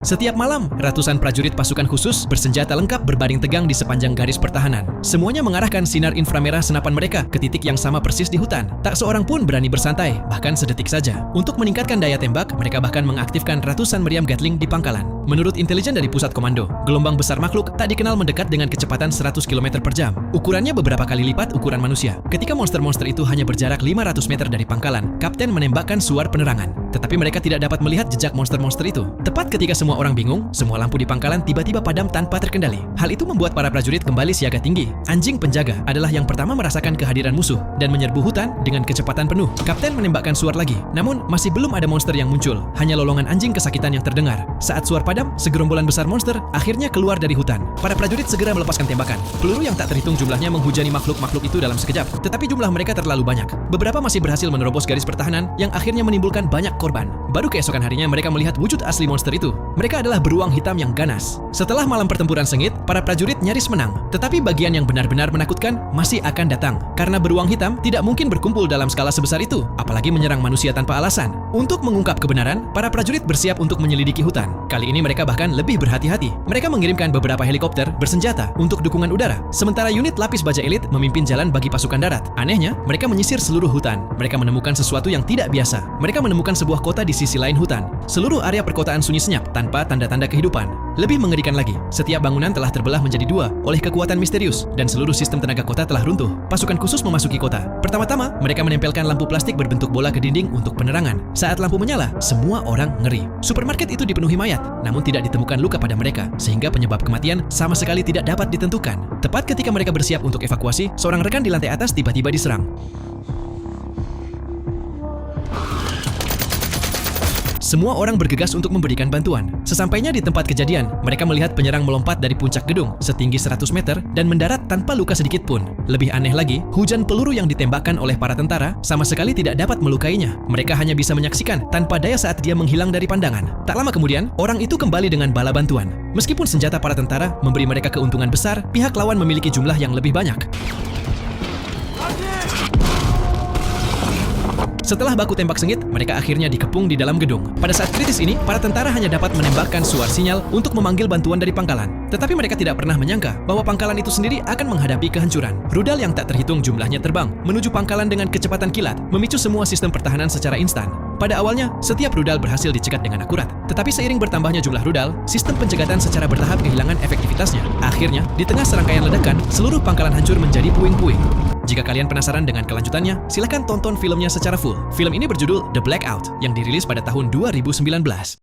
Setiap malam, ratusan prajurit pasukan khusus bersenjata lengkap berbaring tegang di sepanjang garis pertahanan. Semuanya mengarahkan sinar inframerah senapan mereka ke titik yang sama persis di hutan. Tak seorang pun berani bersantai, bahkan sedetik saja. Untuk meningkatkan daya tembak, mereka bahkan mengaktifkan ratusan meriam Gatling di pangkalan. Menurut intelijen dari pusat komando, gelombang besar makhluk tak dikenal mendekat dengan kecepatan 100 km per jam. Ukurannya beberapa kali lipat ukuran manusia. Ketika monster-monster itu hanya berjarak 500 meter dari pangkalan, kapten menembakkan suar penerangan. Tetapi mereka tidak dapat melihat jejak monster-monster itu. Tepat ketika semua orang bingung, semua lampu di pangkalan tiba-tiba padam tanpa terkendali. Hal itu membuat para prajurit kembali siaga tinggi. Anjing penjaga adalah yang pertama merasakan kehadiran musuh dan menyerbu hutan dengan kecepatan penuh. Kapten menembakkan suar lagi, namun masih belum ada monster yang muncul. Hanya lolongan anjing kesakitan yang terdengar. Saat suar padam, segerombolan besar monster akhirnya keluar dari hutan. Para prajurit segera melepaskan tembakan. Peluru yang tak terhitung jumlahnya menghujani makhluk-makhluk itu dalam sekejap. Tetapi jumlah mereka terlalu banyak. Beberapa masih berhasil menerobos garis pertahanan yang akhirnya menimbulkan banyak korban. Baru keesokan harinya mereka melihat wujud asli monster itu. Mereka adalah beruang hitam yang ganas. Setelah malam pertempuran sengit, para prajurit nyaris menang. Tetapi bagian yang benar-benar menakutkan masih akan datang. Karena beruang hitam tidak mungkin berkumpul dalam skala sebesar itu, apalagi menyerang manusia tanpa alasan. Untuk mengungkap kebenaran, para prajurit bersiap untuk menyelidiki hutan. Kali ini mereka bahkan lebih berhati-hati. Mereka mengirimkan beberapa helikopter bersenjata untuk dukungan udara. Sementara unit lapis baja elit memimpin jalan bagi pasukan darat. Anehnya, mereka menyisir seluruh hutan. Mereka menemukan sesuatu yang tidak biasa. Mereka menemukan sebuah kota di sisi lain hutan. Seluruh area perkotaan sunyi senyap tanpa tanda-tanda kehidupan. Lebih mengerikan lagi, setiap bangunan telah terbelah menjadi dua oleh kekuatan misterius dan seluruh sistem tenaga kota telah runtuh. Pasukan khusus memasuki kota. Pertama-tama, mereka menempelkan lampu plastik berbentuk bola ke dinding untuk penerangan. Saat lampu menyala, semua orang ngeri. Supermarket itu dipenuhi mayat, namun tidak ditemukan luka pada mereka, sehingga penyebab kematian sama sekali tidak dapat ditentukan. Tepat ketika mereka bersiap untuk evakuasi, seorang rekan di lantai atas tiba-tiba diserang. Semua orang bergegas untuk memberikan bantuan. Sesampainya di tempat kejadian, mereka melihat penyerang melompat dari puncak gedung setinggi 100 meter dan mendarat tanpa luka sedikit pun. Lebih aneh lagi, hujan peluru yang ditembakkan oleh para tentara sama sekali tidak dapat melukainya. Mereka hanya bisa menyaksikan tanpa daya saat dia menghilang dari pandangan. Tak lama kemudian, orang itu kembali dengan bala bantuan. Meskipun senjata para tentara memberi mereka keuntungan besar, pihak lawan memiliki jumlah yang lebih banyak. Setelah baku tembak sengit, mereka akhirnya dikepung di dalam gedung. Pada saat kritis ini, para tentara hanya dapat menembakkan suar sinyal untuk memanggil bantuan dari pangkalan. Tetapi mereka tidak pernah menyangka bahwa pangkalan itu sendiri akan menghadapi kehancuran. Rudal yang tak terhitung jumlahnya terbang menuju pangkalan dengan kecepatan kilat, memicu semua sistem pertahanan secara instan. Pada awalnya, setiap rudal berhasil dicegat dengan akurat. Tetapi seiring bertambahnya jumlah rudal, sistem pencegatan secara bertahap kehilangan efektivitasnya. Akhirnya, di tengah serangkaian ledakan, seluruh pangkalan hancur menjadi puing-puing. Jika kalian penasaran dengan kelanjutannya, silakan tonton filmnya secara full. Film ini berjudul The Blackout, yang dirilis pada tahun 2019.